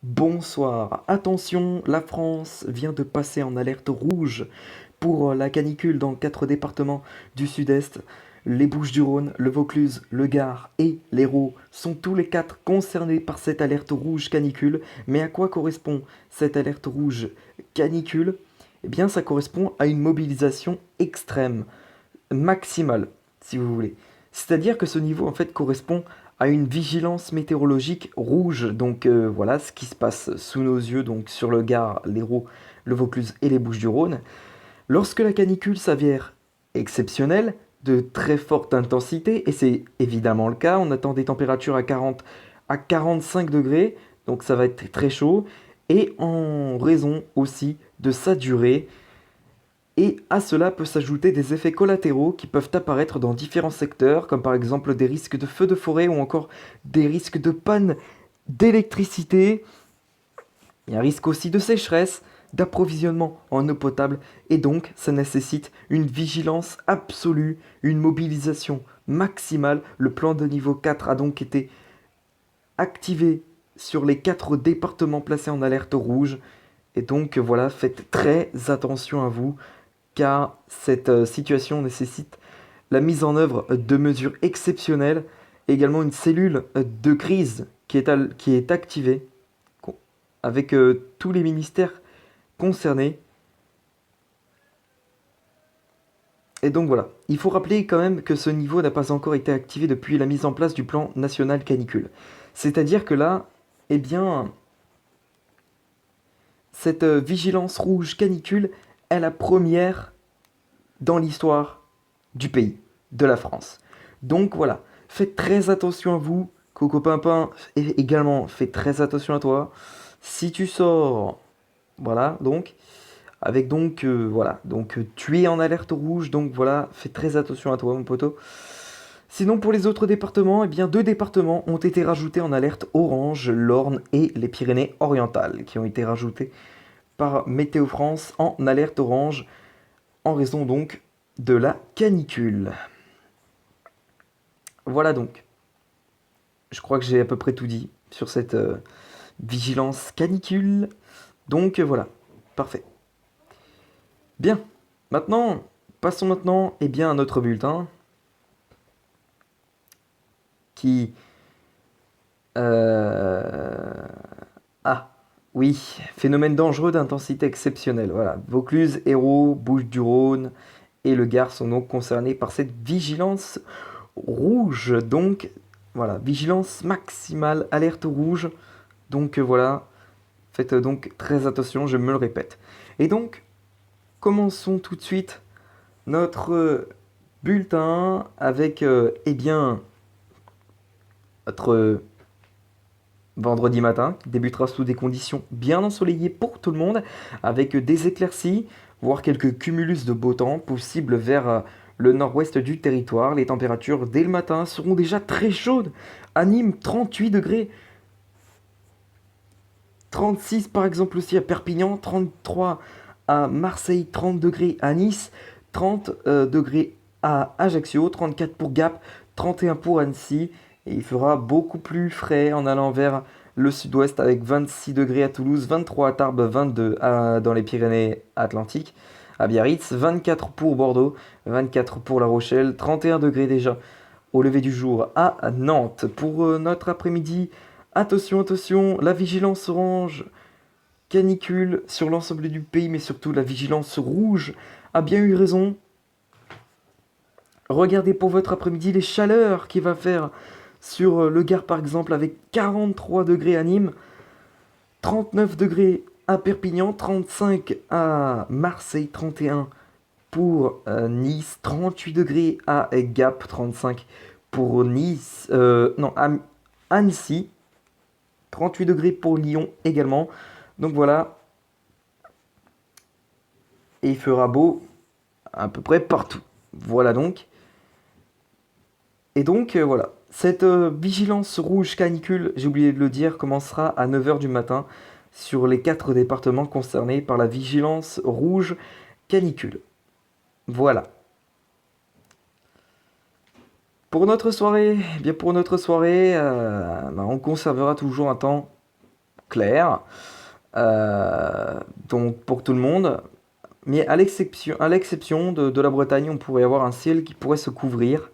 Bonsoir. Attention, la France vient de passer en alerte rouge pour la canicule dans 4 départements du sud-est. Les Bouches-du-Rhône, le Vaucluse, le Gard et l'Hérault sont tous les 4 concernés par cette alerte rouge canicule. Mais à quoi correspond cette alerte rouge canicule? Eh bien, ça correspond à une mobilisation extrême, maximale, si vous voulez. C'est-à-dire que ce niveau, en fait, correspond à une vigilance météorologique rouge. Donc voilà ce qui se passe sous nos yeux, donc sur le Gard, l'Hérault, le Vaucluse et les Bouches-du-Rhône. Lorsque la canicule s'avère exceptionnelle, de très forte intensité, et c'est évidemment le cas, on attend des températures à 40 à 45 degrés, donc ça va être très chaud, et en raison aussi de sa durée, et à cela peut s'ajouter des effets collatéraux qui peuvent apparaître dans différents secteurs, comme par exemple des risques de feux de forêt ou encore des risques de panne d'électricité. Il y a un risque aussi de sécheresse, d'approvisionnement en eau potable, et donc ça nécessite une vigilance absolue, une mobilisation maximale. Le plan de niveau 4 a donc été activé sur les 4 départements placés en alerte rouge. Et donc voilà, faites très attention à vous, car cette situation nécessite la mise en œuvre de mesures exceptionnelles, et également une cellule de crise qui est activée avec tous les ministères concernés. Et donc voilà, il faut rappeler quand même que ce niveau n'a pas encore été activé depuis la mise en place du plan national canicule. C'est-à-dire que là, eh bien, cette vigilance rouge canicule est la première dans l'histoire du pays, de la France. Donc voilà, faites très attention à vous. Coco Pimpin, également, fais très attention à toi. Si tu sors, voilà, donc, avec donc, voilà, donc tu es en alerte rouge, donc voilà, fais très attention à toi, mon poteau. Sinon, pour les autres départements, eh bien, 2 départements ont été rajoutés en alerte orange, l'Orne et les Pyrénées-Orientales, qui ont été rajoutés par Météo France en alerte orange, en raison donc de la canicule. Voilà donc. Je crois que j'ai à peu près tout dit sur cette vigilance canicule. Donc voilà, parfait. Bien, maintenant, passons maintenant eh bien, à notre bulletin qui... euh, Ah, oui, phénomène dangereux d'intensité exceptionnelle. Voilà, Vaucluse, Hérault, Bouches-du-Rhône et le Gard sont donc concernés par cette vigilance rouge. Donc, voilà, vigilance maximale, alerte rouge. Donc voilà, faites donc très attention, je me le répète. Et donc, commençons tout de suite notre bulletin avec, eh bien, notre vendredi matin, qui débutera sous des conditions bien ensoleillées pour tout le monde, avec des éclaircies, voire quelques cumulus de beau temps possibles vers le nord-ouest du territoire. Les températures dès le matin seront déjà très chaudes. À Nîmes, 38 degrés. 36 par exemple aussi à Perpignan, 33 à Marseille, 30 degrés à Nice, 30 degrés à Ajaccio, 34 pour Gap, 31 pour Annecy. Et il fera beaucoup plus frais en allant vers le sud-ouest avec 26 degrés à Toulouse, 23 à Tarbes, 22 dans les Pyrénées-Atlantiques, à Biarritz, 24 pour Bordeaux, 24 pour La Rochelle, 31 degrés déjà au lever du jour à Nantes. Pour notre après-midi, attention, attention, la vigilance orange canicule sur l'ensemble du pays, mais surtout la vigilance rouge a bien eu raison. Regardez pour votre après-midi les chaleurs qu'il va faire sur le Gard par exemple avec 43 degrés à Nîmes, 39 degrés à Perpignan, 35 à Marseille, 31 pour Nice, 38 degrés à Gap, 35 pour Nice, non, à Annecy, 38 degrés pour Lyon également. Donc voilà, et il fera beau à peu près partout. Voilà donc. Et donc voilà, cette vigilance rouge canicule, j'ai oublié de le dire, commencera à 9 heures du matin sur les 4 départements concernés par la vigilance rouge canicule. Voilà. Pour notre soirée, eh bien pour notre soirée, on conservera toujours un temps clair. Donc pour tout le monde. Mais à l'exception de la Bretagne, on pourrait avoir un ciel qui pourrait se couvrir.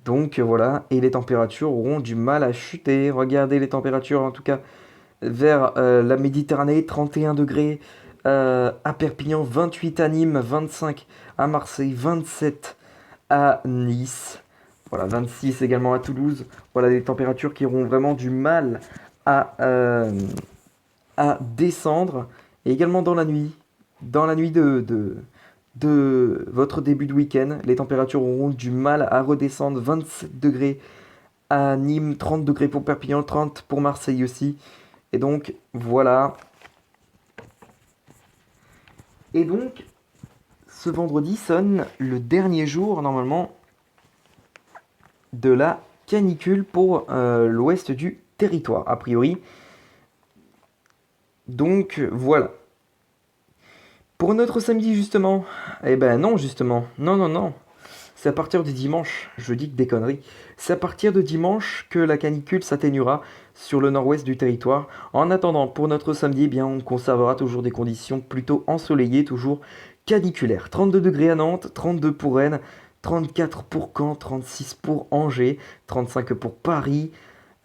Donc voilà, et les températures auront du mal à chuter. Regardez les températures, en tout cas vers la Méditerranée, 31 degrés à Perpignan, 28 à Nîmes, 25 à Marseille, 27 à Nice, voilà, 26 également à Toulouse. Voilà des températures qui auront vraiment du mal à, euh, à descendre. Et également dans la nuit de votre début de week-end, les températures auront du mal à redescendre. 27 degrés à Nîmes, 30 degrés pour Perpignan, 30 pour Marseille aussi. Et donc, voilà. Et donc, ce vendredi sonne le dernier jour, normalement, de la canicule pour l'ouest du territoire, a priori. Donc, voilà. Pour notre samedi, justement, eh ben non, justement. Non, non, non. C'est à partir de dimanche, je dis que des conneries, c'est à partir de dimanche que la canicule s'atténuera sur le nord-ouest du territoire. En attendant, pour notre samedi, eh bien, on conservera toujours des conditions plutôt ensoleillées, toujours caniculaires. 32 degrés à Nantes, 32 pour Rennes, 34 pour Caen, 36 pour Angers, 35 pour Paris.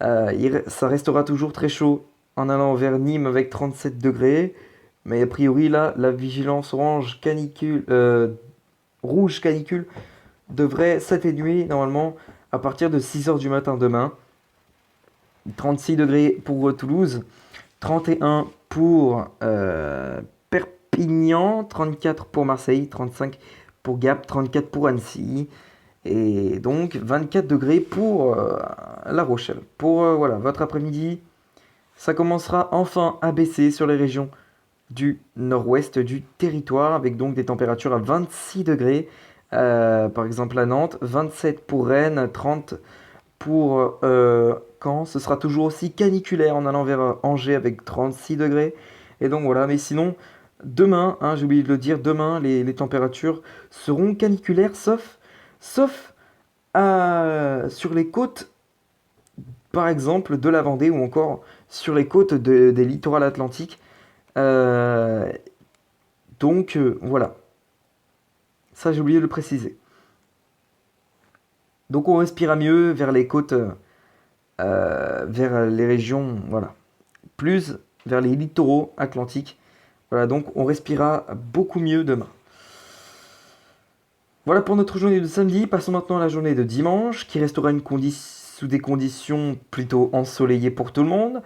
Ça restera toujours très chaud en allant vers Nîmes avec 37 degrés. Mais a priori, là, la vigilance rouge canicule devrait s'atténuer normalement à partir de 6 heures du matin demain. 36 degrés pour Toulouse, 31 pour Perpignan, 34 pour Marseille, 35 pour Gap, 34 pour Annecy. Et donc 24 degrés pour La Rochelle. Pour voilà, votre après-midi, ça commencera enfin à baisser sur les régions du nord-ouest du territoire, avec donc des températures à 26 degrés, par exemple à Nantes, 27 pour Rennes, 30 pour Caen. Ce sera toujours aussi caniculaire en allant vers Angers avec 36 degrés. Et donc voilà, mais sinon, demain, hein, j'ai oublié de le dire, demain, les températures seront caniculaires, sauf sur les côtes, par exemple, de la Vendée ou encore sur les côtes des littorales atlantiques. Euh, donc voilà, ça j'ai oublié de le préciser. Donc on respira mieux vers les côtes, vers les régions, voilà, plus vers les littoraux atlantiques. Voilà, donc on respira beaucoup mieux demain. Voilà pour notre journée de samedi. Passons maintenant à la journée de dimanche, qui restera sous des conditions plutôt ensoleillées pour tout le monde.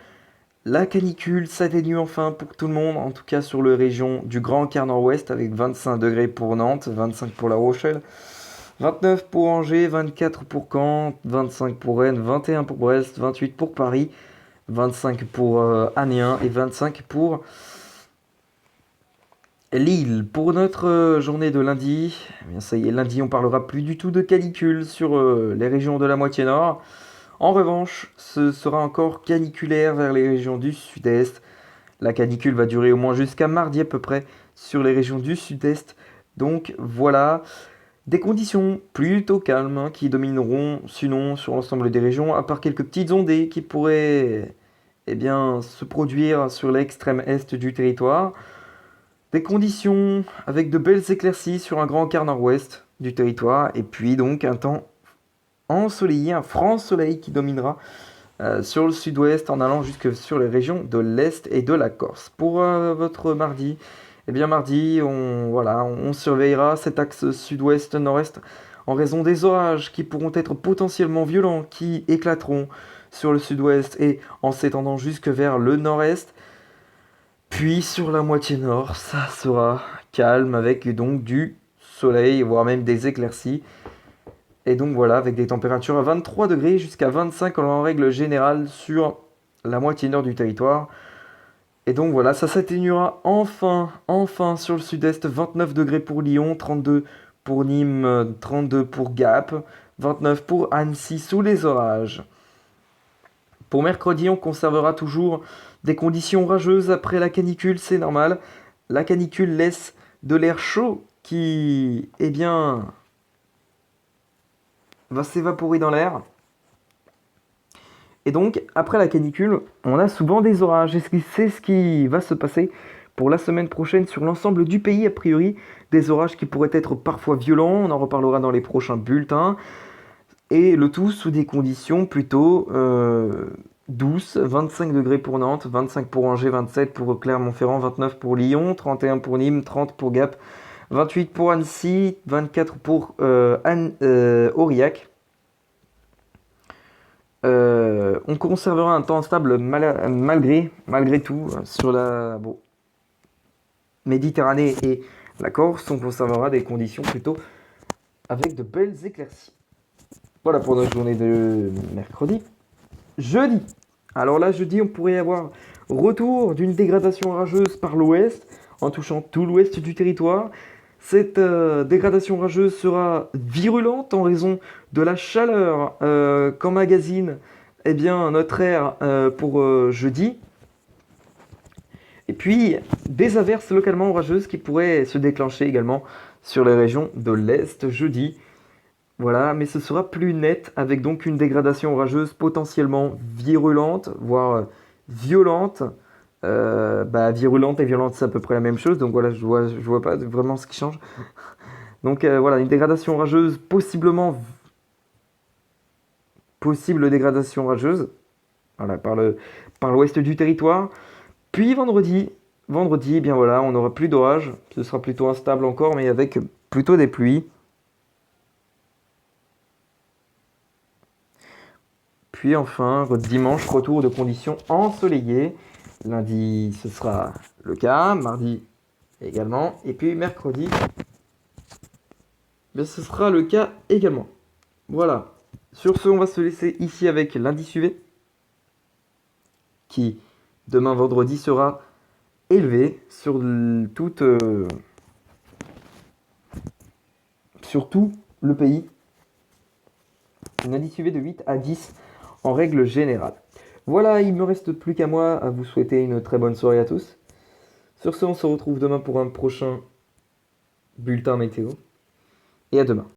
La canicule s'atténue enfin pour tout le monde, en tout cas sur la région du Grand Quart Nord-Ouest, avec 25 degrés pour Nantes, 25 pour La Rochelle, 29 pour Angers, 24 pour Caen, 25 pour Rennes, 21 pour Brest, 28 pour Paris, 25 pour Amiens et 25 pour Lille. Pour notre journée de lundi, eh bien ça y est, lundi on parlera plus du tout de canicule sur les régions de la moitié nord. En revanche, ce sera encore caniculaire vers les régions du sud-est. La canicule va durer au moins jusqu'à mardi à peu près sur les régions du sud-est. Donc voilà, des conditions plutôt calmes hein, qui domineront sinon sur l'ensemble des régions, à part quelques petites ondées qui pourraient eh bien, se produire sur l'extrême est du territoire. Des conditions avec de belles éclaircies sur un grand quart nord-ouest du territoire. Et puis donc un temps ensoleillé, un franc soleil qui dominera sur le sud-ouest en allant jusque sur les régions de l'Est et de la Corse. Pour votre mardi, eh bien mardi, on surveillera cet axe sud-ouest-nord-est en raison des orages qui pourront être potentiellement violents, qui éclateront sur le sud-ouest et en s'étendant jusque vers le nord-est. Puis sur la moitié nord, ça sera calme avec donc du soleil, voire même des éclaircies. Et donc voilà, avec des températures à 23 degrés jusqu'à 25 en règle générale sur la moitié nord du territoire. Et donc voilà, ça s'atténuera enfin sur le sud-est, 29 degrés pour Lyon, 32 pour Nîmes, 32 pour Gap, 29 pour Annecy sous les orages. Pour mercredi, on conservera toujours des conditions orageuses après la canicule, c'est normal. La canicule laisse de l'air chaud qui, eh bien, va s'évaporer dans l'air. Et donc, après la canicule, on a souvent des orages. Et c'est ce qui va se passer pour la semaine prochaine sur l'ensemble du pays, a priori. Des orages qui pourraient être parfois violents, on en reparlera dans les prochains bulletins. Et le tout sous des conditions plutôt douces. 25 degrés pour Nantes, 25 pour Angers, 27 pour Clermont-Ferrand, 29 pour Lyon, 31 pour Nîmes, 30 pour Gap, 28 pour Annecy, 24 pour Aurillac. On conservera un temps stable malgré tout sur la Méditerranée et la Corse. On conservera des conditions plutôt avec de belles éclaircies. Voilà pour notre journée de mercredi. Jeudi. Alors là, jeudi, on pourrait avoir retour d'une dégradation orageuse par l'ouest, en touchant tout l'ouest du territoire. Cette dégradation orageuse sera virulente en raison de la chaleur qu'emmagasine notre air pour jeudi. Et puis, des averses localement orageuses qui pourraient se déclencher également sur les régions de l'Est jeudi. Voilà, mais ce sera plus net avec donc une dégradation orageuse potentiellement virulente, voire violente. Virulente et violente, c'est à peu près la même chose, donc voilà, je vois pas vraiment ce qui change. Donc voilà, une dégradation orageuse, possible dégradation orageuse, voilà, par l'ouest du territoire. Puis vendredi, eh bien voilà, on n'aura plus d'orage, ce sera plutôt instable encore, mais avec plutôt des pluies. Puis enfin, dimanche, retour de conditions ensoleillées. Lundi, ce sera le cas. Mardi également. Et puis mercredi, ce sera le cas également. Voilà. Sur ce, on va se laisser ici avec l'indice UV, qui demain vendredi sera élevé sur tout le pays. Un indice UV de 8 à 10 en règle générale. Voilà, il ne me reste plus qu'à moi à vous souhaiter une très bonne soirée à tous. Sur ce, on se retrouve demain pour un prochain bulletin météo. Et à demain.